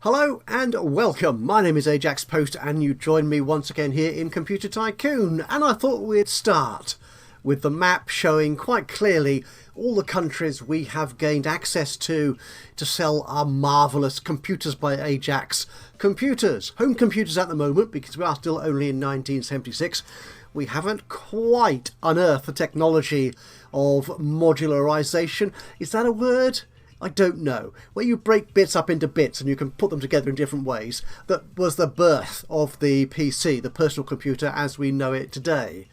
Hello and welcome. My name is Ajaxpost and you join me once again here in Computer Tycoon, and I thought we'd start with the map showing quite clearly all the countries we have gained access to sell our marvellous Computers by Ajax computers. Home computers at the moment, because we are still only in 1976. We haven't quite unearthed the technology of modularization. Is that a word? I don't know. Where you break bits up into bits and you can put them together in different ways. That was the birth of the PC, the personal computer as we know it today.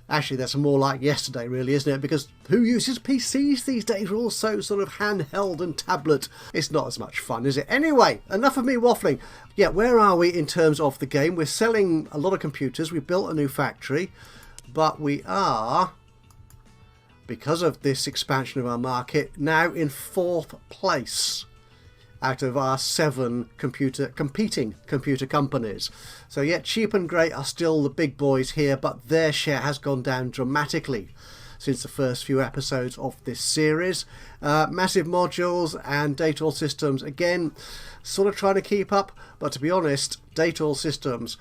Actually, that's more like yesterday, really, isn't it? Because who uses PCs these days? We're all so sort of handheld and tablet. It's not as much fun, is it? Anyway, enough of me waffling. Yeah, where are we in terms of the game? We're selling a lot of computers. We built a new factory. But we are, because of this expansion of our market, now in 4th place out of our 7 competing computer companies. So yeah, Cheap and Great are still the big boys here, but their share has gone down dramatically since the first few episodes of this series. Massive Modules and Data Systems, again, sort of trying to keep up, but to be honest, Data Systems,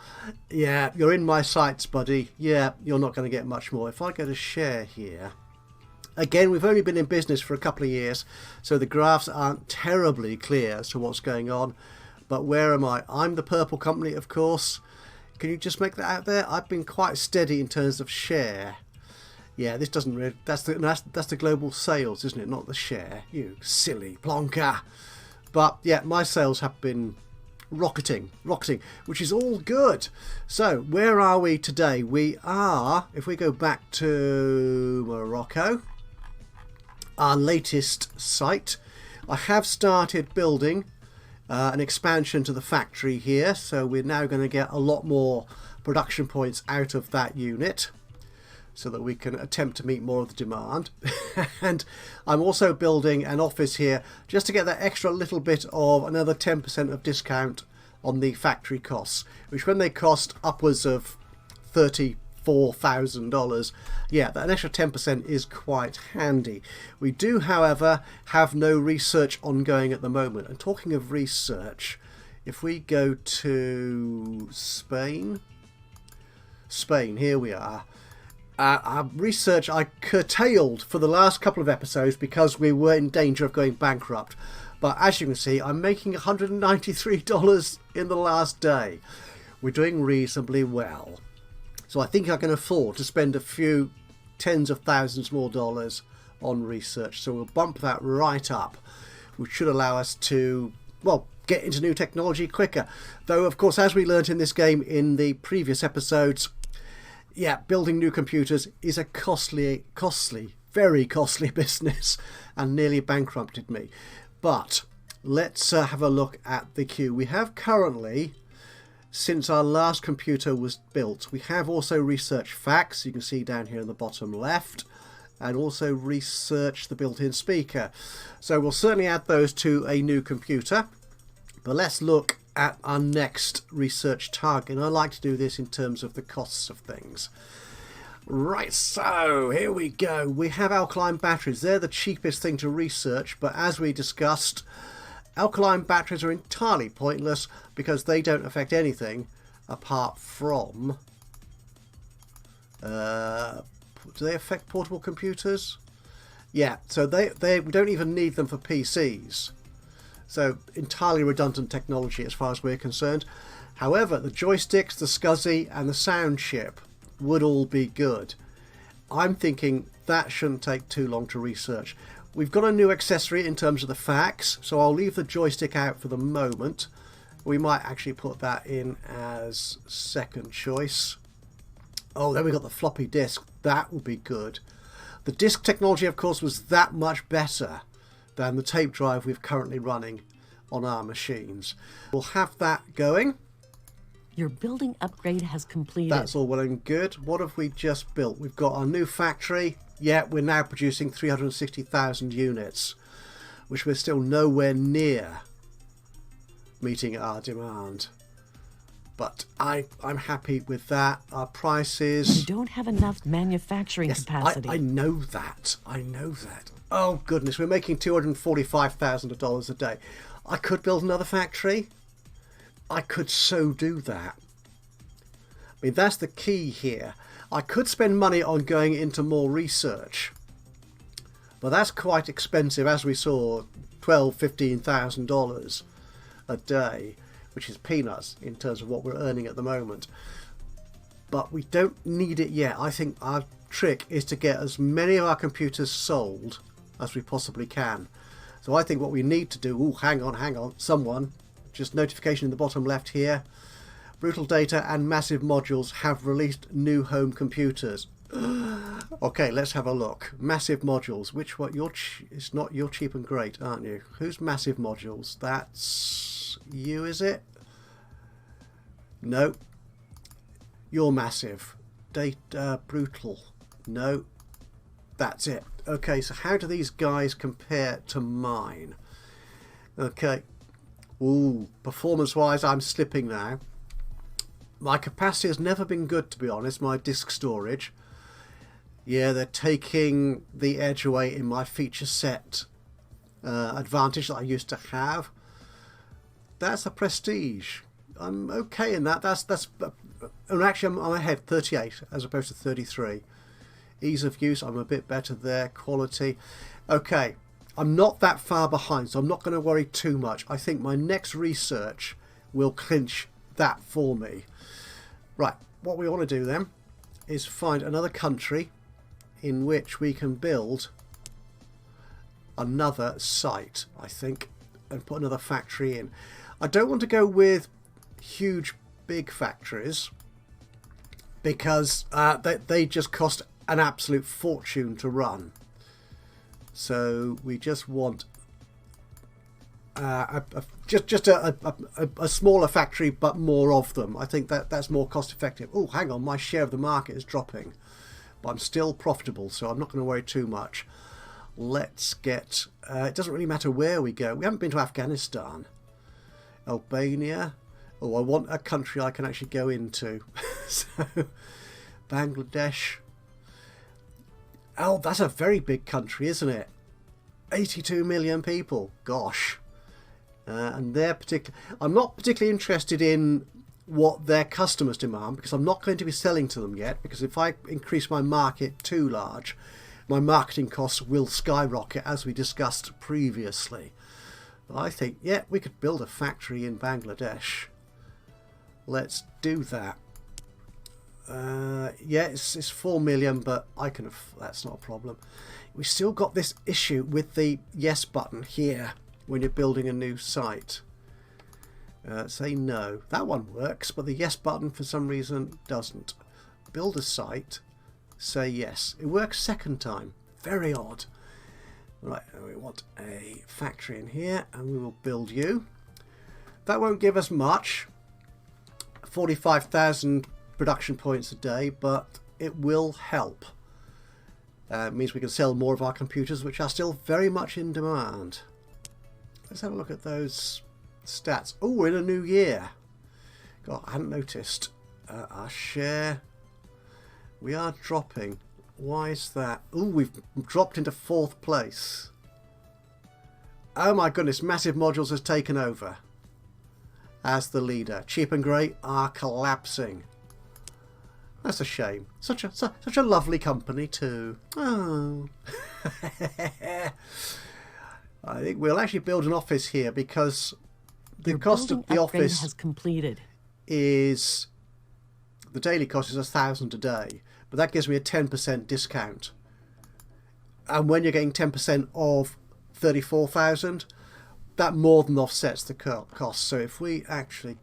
yeah, you're in my sights, buddy. Yeah, you're not going to get much more. If I go to share here, again, we've only been in business for a couple of years, so the graphs aren't terribly clear as to what's going on. But where am I? I'm the purple company, of course. Can you just make that out there? I've been quite steady in terms of share. Yeah, this doesn't really... That's the global sales, isn't it? Not the share. You silly plonker. But yeah, my sales have been rocketing, which is all good. So where are we today? We are, if we go back to Morocco, our latest site, I have started building an expansion to the factory here, so we're now going to get a lot more production points out of that unit so that we can attempt to meet more of the demand. And I'm also building an office here just to get that extra little bit of another 10% of discount on the factory costs, which when they cost upwards of $34,000, yeah, that an extra 10% is quite handy. We do, however, have no research ongoing at the moment. And talking of research, if we go to Spain, here we are. Our research I curtailed for the last couple of episodes because we were in danger of going bankrupt. But as you can see, I'm making $193 in the last day. We're doing reasonably well. So I think I can afford to spend a few tens of thousands more dollars on research. So we'll bump that right up, which should allow us to, well, get into new technology quicker. Though, of course, as we learned in this game in the previous episodes, yeah, building new computers is a costly, very costly business and nearly bankrupted me. But let's have a look at the queue. We have currently, since our last computer was built, we have also researched facts, you can see down here in the bottom left, and also researched the built-in speaker. So we'll certainly add those to a new computer. But let's look at our next research target. And I like to do this in terms of the costs of things. Right, so here we go. We have alkaline batteries. They're the cheapest thing to research, but as we discussed, alkaline batteries are entirely pointless because they don't affect anything apart from... do they affect portable computers? Yeah, so we don't even need them for PCs. So entirely redundant technology as far as we're concerned. However, the joysticks, the SCSI and the sound chip would all be good. I'm thinking that shouldn't take too long to research. We've got a new accessory in terms of the fax, so I'll leave the joystick out for the moment. We might actually put that in as second choice. Oh, then we got the floppy disk. That will be good. The disk technology, of course, was that much better than the tape drive we're currently running on our machines. We'll have that going. Your building upgrade has completed. That's all well and good. What have we just built? We've got our new factory. Yeah, we're now producing 360,000 units, which we're still nowhere near meeting our demand. But I'm happy with that. Our prices... You don't have enough manufacturing capacity. I know that. Oh, goodness. We're making $245,000 a day. I could build another factory. I could so do that. I mean, that's the key here. I could spend money on going into more research, but that's quite expensive, as we saw, $12,000–15,000 a day, which is peanuts in terms of what we're earning at the moment. But we don't need it yet. I think our trick is to get as many of our computers sold as we possibly can. So I think what we need to do... Oh, hang on. Someone, just notification in the bottom left here. Brutal Data and Massive Modules have released new home computers. Okay, let's have a look. Massive Modules. Which one? It's not You're Cheap and Great, aren't you? Who's Massive Modules? That's you, is it? No. You're Massive. Data Brutal. No. That's it. Okay, so how do these guys compare to mine? Okay. Ooh, performance-wise, I'm slipping now. My capacity has never been good, to be honest, my disk storage. Yeah, they're taking the edge away in my feature set advantage that I used to have. That's a prestige. I'm okay in that. And actually, I'm ahead, 38 as opposed to 33. Ease of use, I'm a bit better there. Quality. Okay, I'm not that far behind, so I'm not going to worry too much. I think my next research will clinch that for me. Right, what we want to do then is find another country in which we can build another site, I think, and put another factory in. I don't want to go with huge, big factories because they just cost an absolute fortune to run. So we just want just a smaller factory, but more of them. I think that's more cost effective. Oh, hang on, my share of the market is dropping, but I'm still profitable, so I'm not going to worry too much. Let's get... it doesn't really matter where we go. We haven't been to Afghanistan. Albania. Oh, I want a country I can actually go into. So, Bangladesh. Oh, that's a very big country, isn't it? 82 million people. Gosh. And they're I'm not particularly interested in what their customers demand, because I'm not going to be selling to them yet, because if I increase my market too large, my marketing costs will skyrocket, as we discussed previously. But I think, yeah, we could build a factory in Bangladesh. Let's do that. Yeah, it's 4 million, but I can. That's not a problem. We still got this issue with the yes button here when you're building a new site. Say no. That one works, but the yes button for some reason doesn't. Build a site. Say yes. It works second time. Very odd. Right, we want a factory in here, and we will build you. That won't give us much. 45,000 production points a day, but it will help. It means we can sell more of our computers, which are still very much in demand. Let's have a look at those stats. Oh, we're in a new year. God, I hadn't noticed. Our share. We are dropping. Why is that? Oh, we've dropped into 4th place. Oh my goodness, Massive Modules has taken over as the leader. Cheap and Great are collapsing. That's a shame. Such a lovely company too. Oh. I think we'll actually build an office here, because the cost of the office has completed. Is the daily cost is 1,000 a day, but that gives me a 10% discount. And when you're getting 10% of 34,000, that more than offsets the cost. So if we actually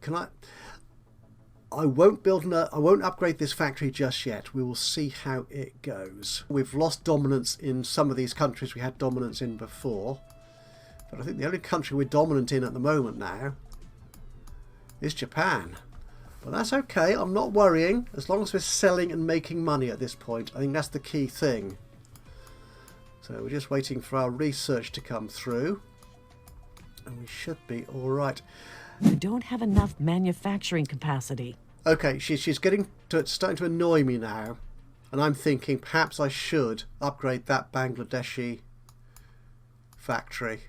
I won't upgrade this factory just yet. We will see how it goes. We've lost dominance in some of these countries we had dominance in before. But I think the only country we're dominant in at the moment now is Japan. But that's okay. I'm not worrying. As long as we're selling and making money at this point. I think that's the key thing. So we're just waiting for our research to come through. And we should be all right. You don't have enough manufacturing capacity. Okay, she's getting to, it's starting to annoy me now, and I'm thinking perhaps I should upgrade that Bangladeshi factory.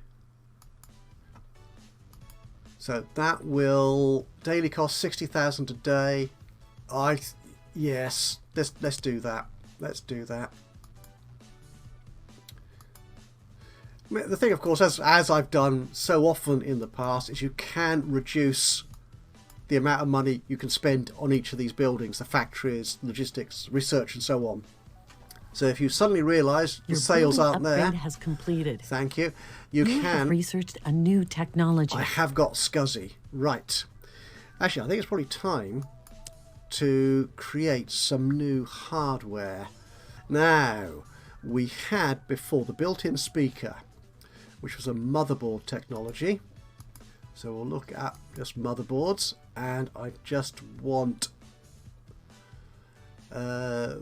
So that will daily cost 60,000 a day. Yes, let's do that. Let's do that. The thing, of course, as I've done so often in the past, is you can reduce the amount of money you can spend on each of these buildings, the factories, logistics, research, and so on. So if you suddenly realise the sales aren't there, has completed. Thank you. You have researched a new technology. I have got SCSI. Right. Actually, I think it's probably time to create some new hardware. Now, we had before the built-in speaker, which was a motherboard technology. So we'll look at just motherboards, and I just want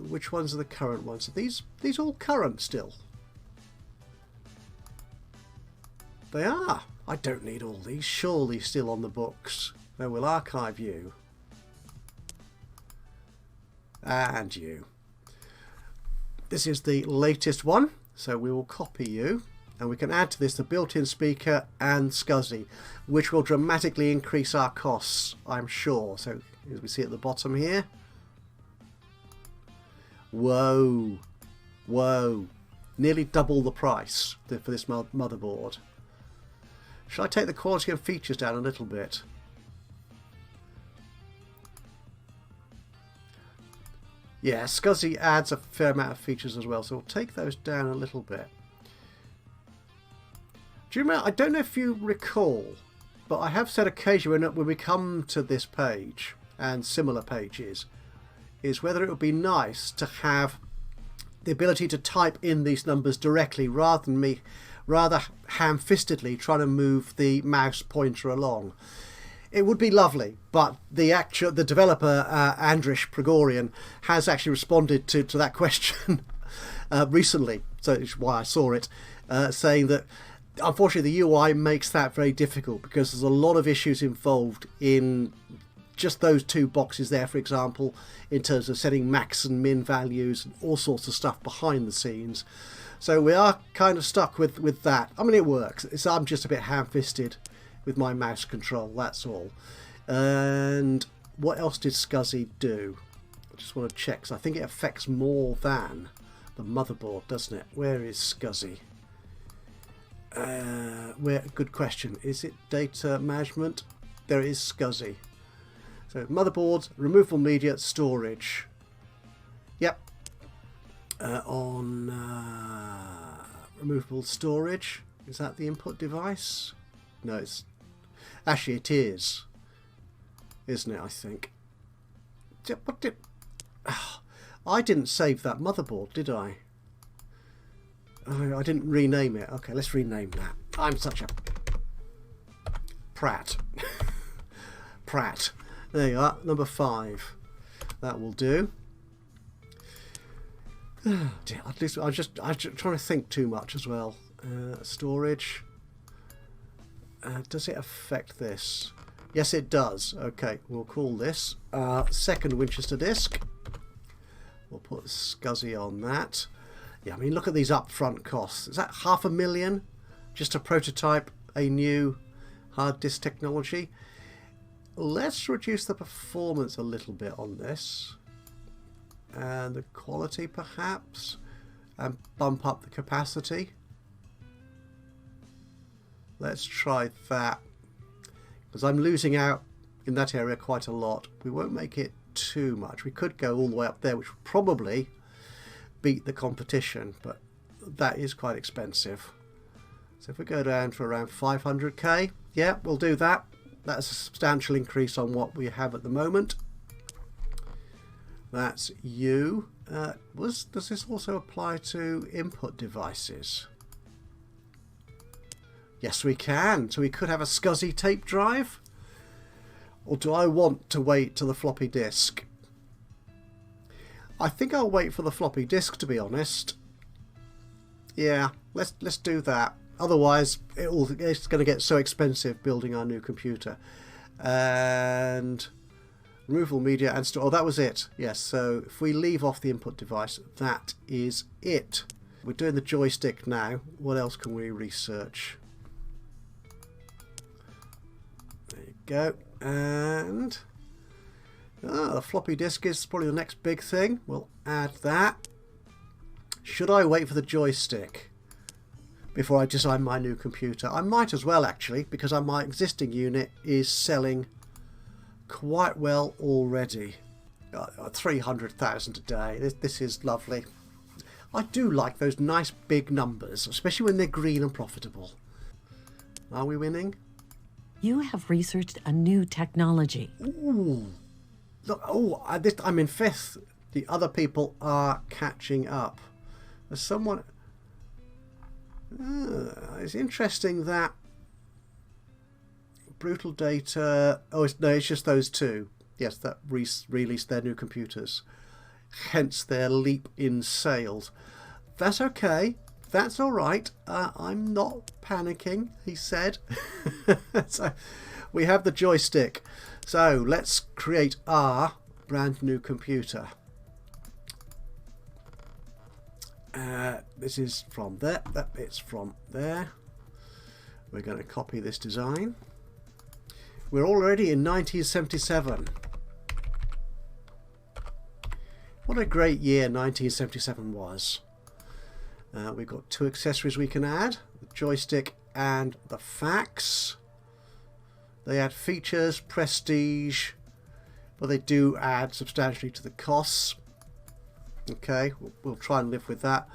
which ones are the current ones? Are these all current still? They are. I don't need all these. Surely still on the books. No, we'll archive you. And you. This is the latest one, so we will copy you. And we can add to this the built-in speaker and SCSI, which will dramatically increase our costs, I'm sure. So as we see at the bottom here. Whoa. Whoa. Nearly double the price for this motherboard. Should I take the quality and features down a little bit? Yeah, SCSI adds a fair amount of features as well, so we'll take those down a little bit. Do you remember, I don't know if you recall, but I have said occasionally when we come to this page and similar pages, is whether it would be nice to have the ability to type in these numbers directly rather than me ham-fistedly trying to move the mouse pointer along. It would be lovely, but the developer Andrish Pregorian has actually responded to that question recently, so it's why I saw it, saying that unfortunately the UI makes that very difficult because there's a lot of issues involved in just those two boxes there, for example, in terms of setting max and min values and all sorts of stuff behind the scenes. So we are kind of stuck with that. I mean, it works. I'm just a bit ham-fisted with my mouse control, that's all. And what else did SCSI do? I just want to check, because I think it affects more than the motherboard, doesn't it? Where is SCSI? Good question. Is it data management? There is SCSI. So motherboards, removable media, storage. Yep. On removable storage, is that the input device? No, it's actually it is, isn't it? I think. I didn't save that motherboard, did I? I didn't rename it. Okay, let's rename that. I'm such a prat. Prat. There you are, number 5. That will do. Dear, at least I'm just trying to think too much as well. Storage. Does it affect this? Yes, it does. Okay, we'll call this second Winchester disk. We'll put SCSI on that. Yeah, I mean, look at these upfront costs. Is that $500,000 just to prototype a new hard disk technology? Let's reduce the performance a little bit on this. And the quality, perhaps. And bump up the capacity. Let's try that. Because I'm losing out in that area quite a lot. We won't make it too much. We could go all the way up there, which would probably beat the competition, but that is quite expensive. So if we go down for around 500k, yeah, we'll do that. That's a substantial increase on what we have at the moment. That's you. Does this also apply to input devices? Yes, we can. So we could have a SCSI tape drive. Or do I want to wait till the floppy disk? I think I'll wait for the floppy disk, to be honest. Yeah, let's do that. Otherwise, it's going to get so expensive building our new computer. And removable media and store. Oh, that was it. Yes, so if we leave off the input device, that is it. We're doing the joystick now. What else can we research? go. And the floppy disk is probably the next big thing. We'll add that. Should I wait for the joystick before I design my new computer? I might as well, actually, because my existing unit is selling quite well already. 300,000 a day. This is lovely. I do like those nice big numbers, especially when they're green and profitable. Are we winning? You have researched a new technology. Ooh. Look, I'm in 5th. The other people are catching up. There's someone... it's interesting that Brutal Data... Oh, it's just those two. Yes, that released their new computers. Hence their leap in sales. That's okay. That's all right. I'm not panicking, he said. So we have the joystick. So let's create our brand new computer. This is from there. That bit's from there. We're going to copy this design. We're already in 1977. What a great year 1977 was. We've got 2 accessories we can add, the joystick and the fax. They add features, prestige, but they do add substantially to the costs. Okay, we'll try and live with that.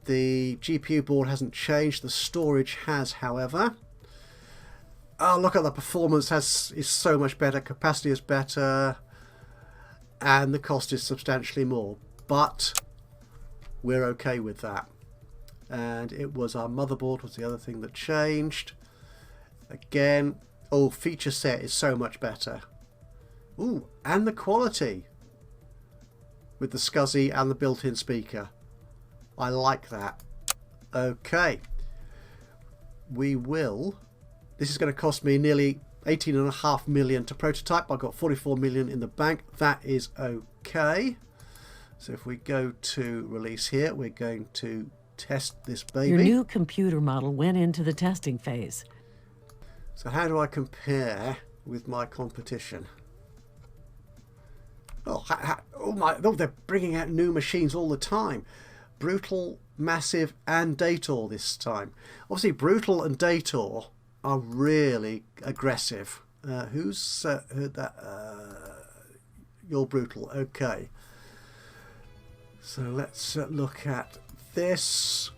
The GPU board hasn't changed, the storage has, however. Oh, look at the performance is so much better, capacity is better, and the cost is substantially more, but we're okay with that. And it was our motherboard was the other thing that changed. Again, feature set is so much better. Ooh, and the quality with the SCSI and the built-in speaker. I like that. Okay, this is going to cost me nearly 18.5 million to prototype. I've got 44 million in the bank. That is okay. So if we go to release here, we're going to test this baby. Your new computer model went into the testing phase. So how do I compare with my competition? They're bringing out new machines all the time. Brutal, Massive and Dator this time. Obviously Brutal and Dator are really aggressive. Who's heard that? You're Brutal. Okay. So let's look at this.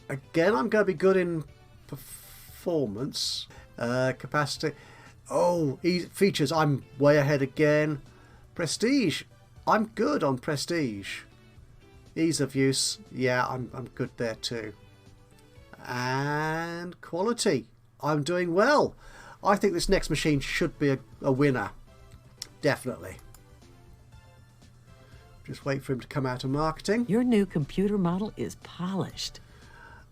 Again, I'm going to be good in performance. Capacity. Features, I'm way ahead again. Prestige, I'm good on prestige. Ease of use, yeah, I'm good there too. And quality, I'm doing well. I think this next machine should be a winner. Definitely. Just wait for him to come out of marketing. Your new computer model is polished.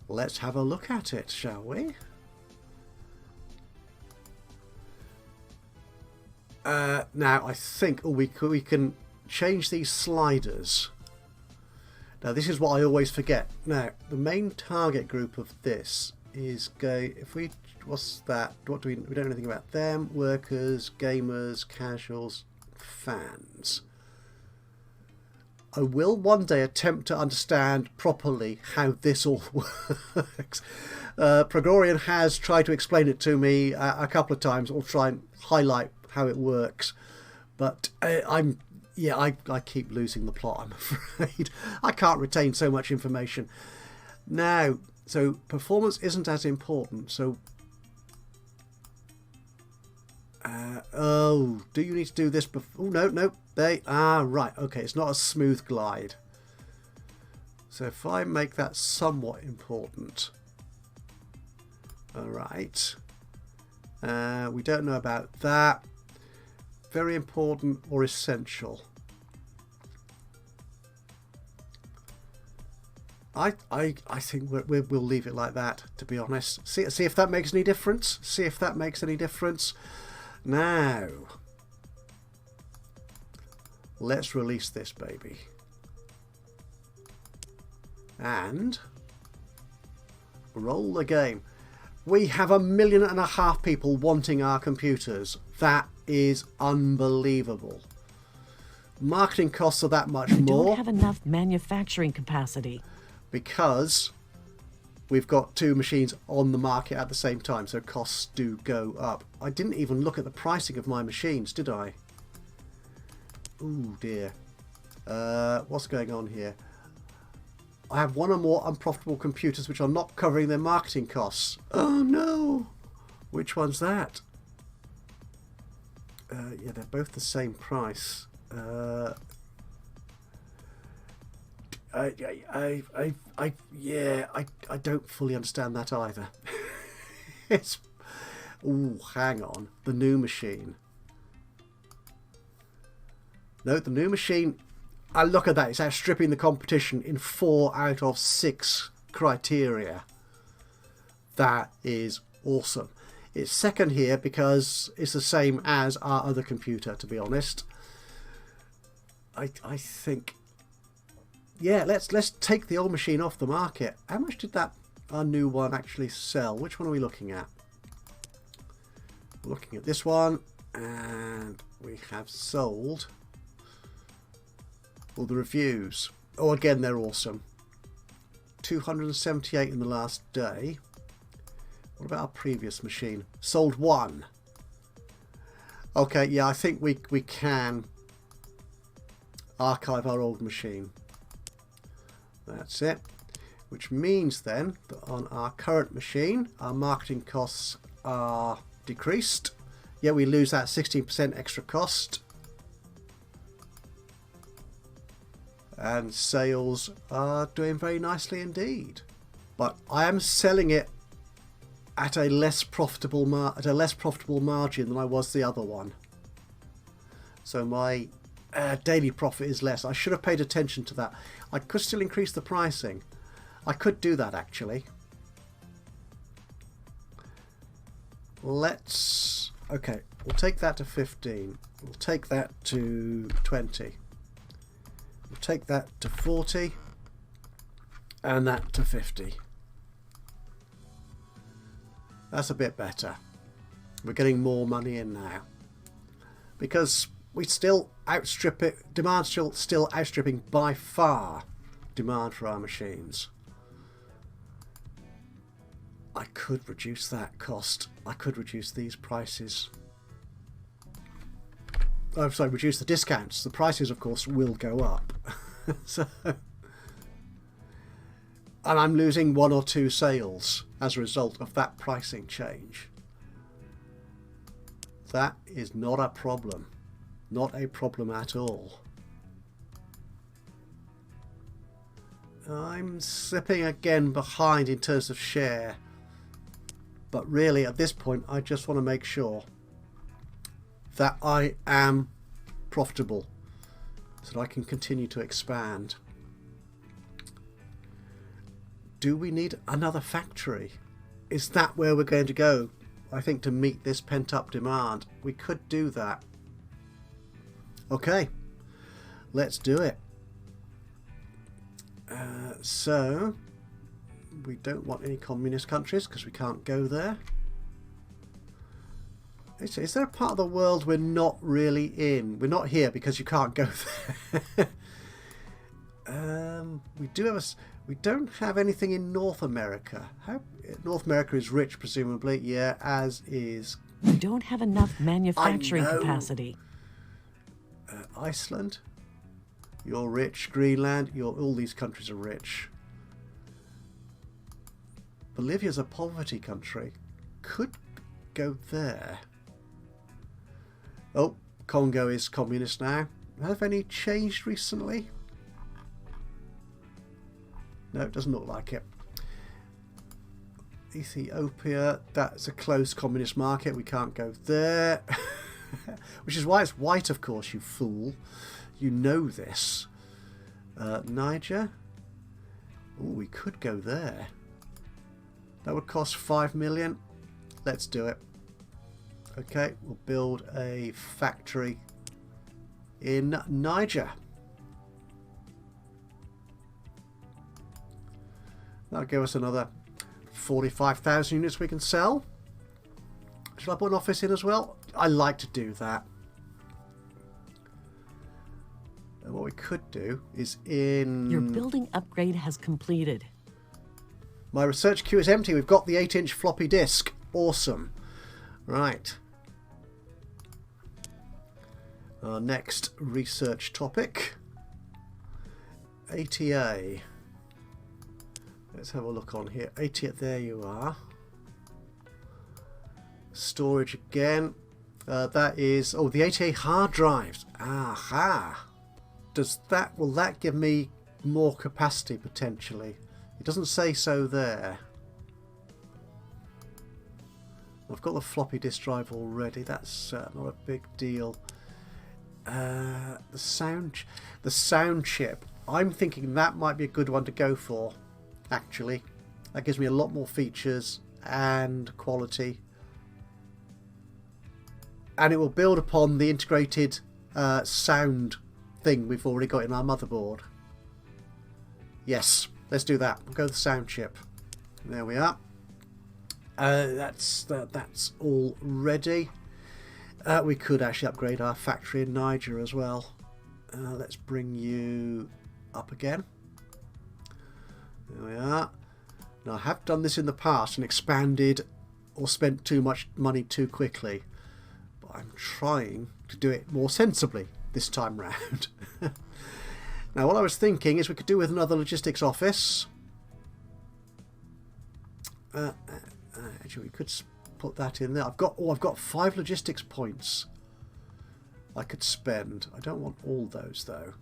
Let's have a look at it, shall we? Now I think we can change these sliders. Now this is what I always forget. Now the main target group of this is what's that? We don't know anything about them. Workers, gamers, casuals, fans. I will one day attempt to understand properly how this all works. Gregorian has tried to explain it to me a couple of times, or try and highlight how it works, but I keep losing the plot, I'm afraid. I can't retain so much information. Now, so performance isn't as important, so do you need to do this before? Oh, no, they are right. Okay, it's not a smooth glide. So if I make that somewhat important. All right. We don't know about that. Very important or essential. I think we'll leave it like that, to be honest. See if that makes any difference. See if that makes any difference. Now, let's release this baby. And roll the game. We have 1.5 million people wanting our computers. That is unbelievable. Marketing costs are that much We more. don't have enough manufacturing capacity. Because we've got 2 machines on the market at the same time, so costs do go up. I didn't even look at the pricing of my machines, did I? Ooh dear. What's going on here? I have 1 or more unprofitable computers which are not covering their marketing costs. Oh no! Which one's that? Yeah, they're both the same price. I don't fully understand that either. It's, ooh, hang on, the new machine. No, the new machine. I look at that. It's outstripping the competition in 4 out of 6 criteria. That is awesome. It's second here because it's the same as our other computer. To be honest, I think. Yeah, let's take the old machine off the market. How much did our new one actually sell? Which one are we looking at? We're looking at this one, and we have sold all the reviews. Oh, again, they're awesome. 278 in the last day. What about our previous machine? Sold 1. Okay, yeah, I think we can archive our old machine. That's it. Which means then that on our current machine, our marketing costs are decreased. Yeah, we lose that 16% extra cost. And sales are doing very nicely indeed. But I am selling it at a less profitable margin than I was the other one. So my daily profit is less. I should have paid attention to that. I could still increase the pricing. I could do that actually. Okay, we'll take that to 15. We'll take that to 20. We'll take that to 40. And that to 50. That's a bit better. We're getting more money in now. Because we still outstrip it. Demand still outstripping by far demand for our machines. I could reduce that cost. I could reduce these prices. Oh, sorry, reduce the discounts. The prices, of course, will go up. So, and I'm losing 1 or 2 sales as a result of that pricing change. That is not a problem. Not a problem at all. I'm slipping again behind in terms of share. But really, at this point, I just want to make sure that I am profitable so that I can continue to expand. Do we need another factory? Is that where we're going to go? I think to meet this pent-up demand. We could do that. Okay, let's do it. So, we don't want any communist countries because we can't go there. Is there a part of the world we're not really in? We're not here because you can't go there. We don't have anything in North America. North America is rich, presumably. Yeah, as is. We don't have enough manufacturing capacity. Iceland, you're rich. Greenland, all these countries are rich. Bolivia's a poverty country. Could go there. Oh, Congo is communist now. Have any changed recently? No, it doesn't look like it. Ethiopia, that's a closed communist market. We can't go there. Which is why it's white, of course, you fool. You know this. Niger. Oh, we could go there. That would cost 5 million. Let's do it. Okay, we'll build a factory in Niger. That'll give us another 45,000 units we can sell. Should I put an office in as well? I like to do that. And what we could do is in... Your building upgrade has completed. My research queue is empty. We've got the 8-inch floppy disk. Awesome. Right. Our next research topic. ATA. Let's have a look on here. ATA, there you are. Storage again. That is... Oh, the ATA hard drives. Aha. Will that give me more capacity potentially? It doesn't say so there. I've got the floppy disk drive already. That's not a big deal. The sound chip. I'm thinking that might be a good one to go for. Actually, that gives me a lot more features and quality, and it will build upon the integrated sound thing we've already got in our motherboard. Yes, let's do that. We'll go with the sound chip. There we are. That's all ready. We could actually upgrade our factory in Niger as well. Let's bring you up again. There we are. Now, I have done this in the past and expanded or spent too much money too quickly, but I'm trying to do it more sensibly this time round. Now, what I was thinking is we could do with another logistics office. Actually, we could put that in there. I've got 5 logistics points I could spend. I don't want all those though.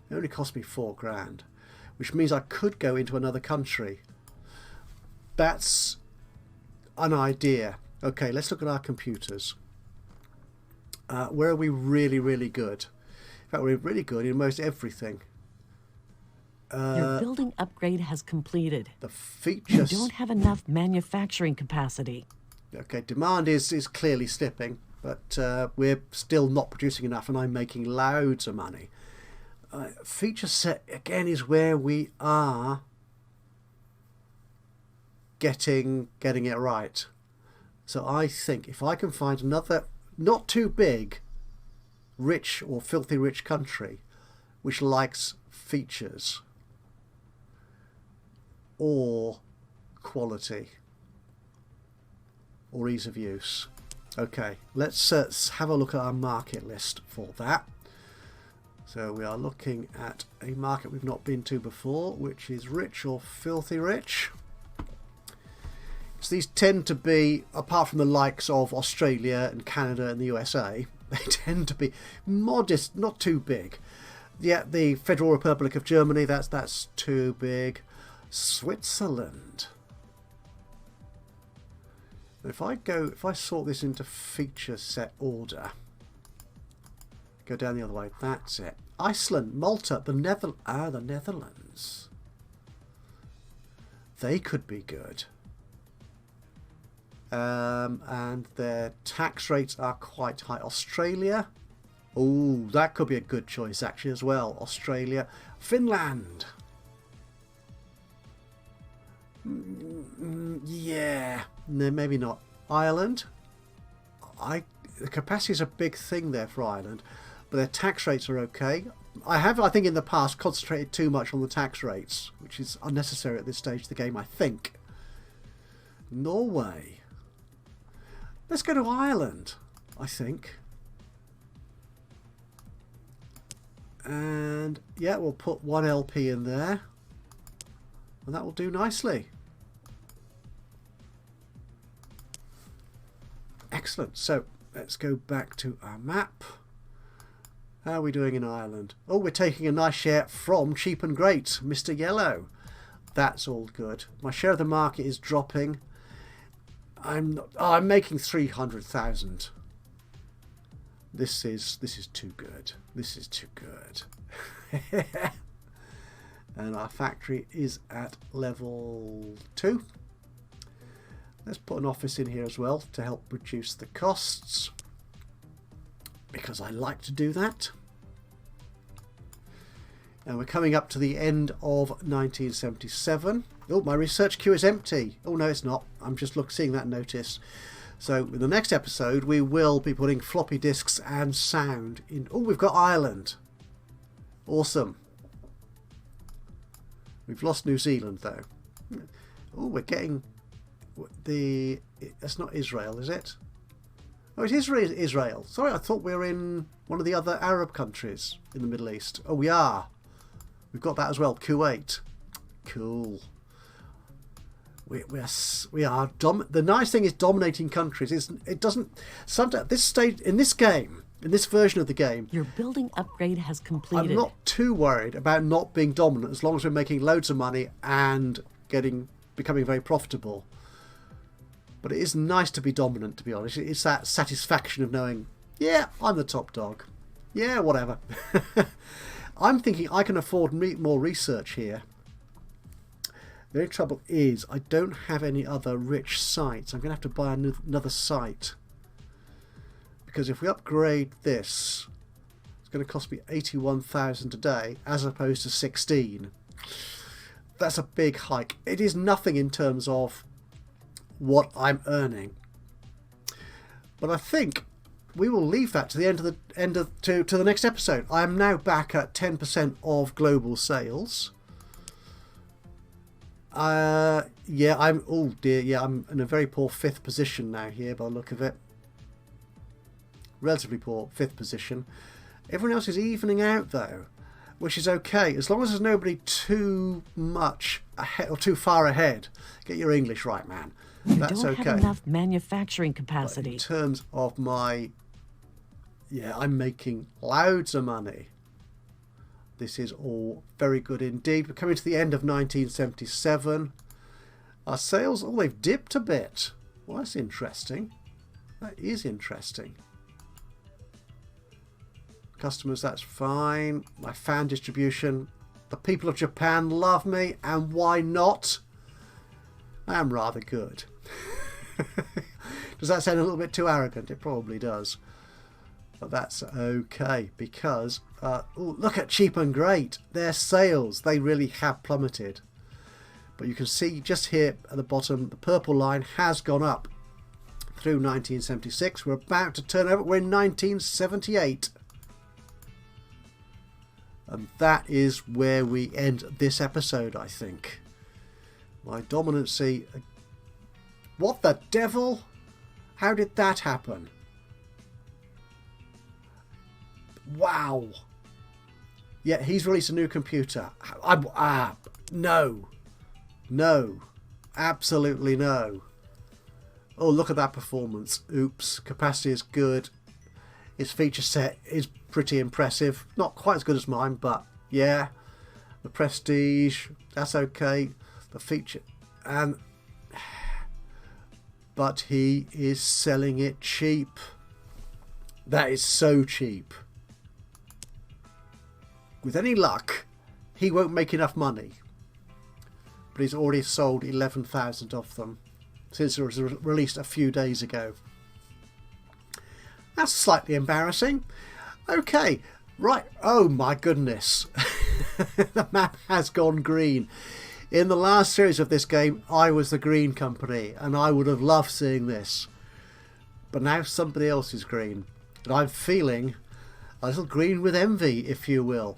It only cost me 4 grand, which means I could go into another country. That's an idea. Okay, let's look at our computers. Where are we really, really good? In fact, we're really good in most everything. Your building upgrade has completed. The features... You don't have enough manufacturing capacity. Okay, demand is clearly slipping, but we're still not producing enough, and I'm making loads of money. Feature set, again, is where we are getting it right. So I think if I can find another not too big, rich or filthy rich country which likes features or quality or ease of use. Okay, let's have a look at our market list for that. So we are looking at a market we've not been to before, which is rich or filthy rich. So these tend to be, apart from the likes of Australia and Canada and the USA, they tend to be modest, not too big. Yeah, the Federal Republic of Germany, that's too big. Switzerland. If I sort this into feature set order, go down the other way, that's it. Iceland, Malta, the Netherlands. They could be good. And their tax rates are quite high. Australia, oh, that could be a good choice actually as well. Australia, Finland. Yeah, no, maybe not. Ireland. The capacity is a big thing there for Ireland, but their tax rates are okay. I think in the past concentrated too much on the tax rates, which is unnecessary at this stage of the game, I think. Norway. Let's go to Ireland, I think. And yeah, we'll put 1 LP in there, and that will do nicely. Excellent. So let's go back to our map. How are we doing in Ireland? Oh, we're taking a nice share from Cheap and Great, Mr. Yellow. That's all good. My share of the market is dropping. I'm making 300,000. This is too good. This is too good. And our factory is at level 2. Let's put an office in here as well to help reduce the costs, because I like to do that. And we're coming up to the end of 1977. Oh, my research queue is empty. Oh, no, it's not. I'm just seeing that notice. So in the next episode, we will be putting floppy disks and sound in. Oh, we've got Ireland. Awesome. We've lost New Zealand, though. Oh, we're getting the... That's not Israel, is it? Oh, it is Israel. Sorry, I thought we were in one of the other Arab countries in the Middle East. Oh, we are. We've got that as well. Kuwait. Cool. We are the nice thing is dominating countries. It doesn't. Sometimes this stage in this game, in this version of the game, Your building upgrade has completed. I'm not too worried about not being dominant as long as we're making loads of money and becoming very profitable. But it is nice to be dominant, to be honest. It's that satisfaction of knowing, yeah, I'm the top dog. Yeah, whatever. I'm thinking I can afford more research here. The only trouble is I don't have any other rich sites. I'm going to have to buy another site. Because if we upgrade this, it's going to cost me 81,000 a day as opposed to 16. That's a big hike. It is nothing in terms of what I'm earning. But I think we will leave that to the to the next episode. I am now back at 10% of global sales. Yeah, oh dear, yeah, I'm in a very poor 5th position now here by the look of it. Relatively poor 5th position. Everyone else is evening out though, which is okay as long as there's nobody too much ahead or too far ahead. Get your English right, man. That's don't okay. have enough manufacturing But capacity. in terms of I'm making loads of money. This is all very good indeed. We're coming to the end of 1977. Our sales, they've dipped a bit. Well, that's interesting. That is interesting. Customers, that's fine. My fan distribution. The people of Japan love me, and why not? I am rather good. Does that sound a little bit too arrogant? It probably does. But that's okay because look at Cheap and Great. Their sales, they really have plummeted. But you can see just here at the bottom, the purple line has gone up through 1976. We're about to turn over. We're in 1978. And that is where we end this episode, I think. My dominancy. What the devil? How did that happen? Wow. Yeah, he's released a new computer. No. No. Absolutely no. Oh, look at that performance. Oops. Capacity is good. His feature set is pretty impressive. Not quite as good as mine, but yeah. The prestige, that's okay. The feature, but he is selling it cheap. That is so cheap. With any luck, he won't make enough money. But he's already sold 11,000 of them since it was released a few days ago. That's slightly embarrassing. Okay, right. Oh my goodness. The map has gone green. In the last series of this game, I was the green company, and I would have loved seeing this. But now somebody else is green. And I'm feeling a little green with envy, if you will.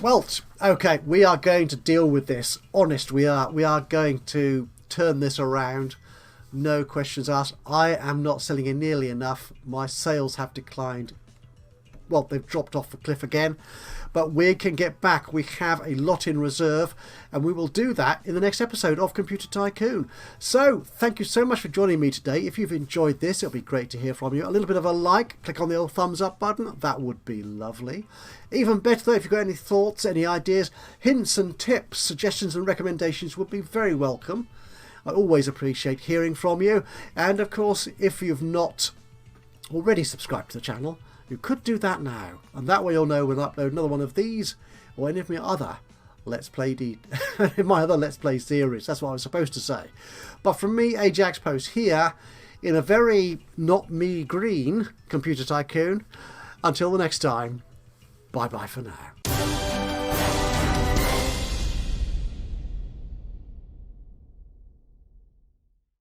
Well, okay, we are going to deal with this. Honest, we are. We are going to turn this around. No questions asked. I am not selling it nearly enough. My sales have declined. Well, they've dropped off the cliff again. But we can get back. We have a lot in reserve, and we will do that in the next episode of Computer Tycoon. So, thank you so much for joining me today. If you've enjoyed this, it'll be great to hear from you. A little bit of a like, click on the old thumbs up button. That would be lovely. Even better though, if you've got any thoughts, any ideas, hints and tips, suggestions and recommendations would be very welcome. I always appreciate hearing from you. And of course, if you've not already subscribed to the channel, you could do that now, and that way you'll know when I upload another one of these or any of my other Let's Play my other Let's Play series. That's what I was supposed to say. But from me, Ajaxpost, here in a very not me green Computer Tycoon. Until the next time, bye bye for now.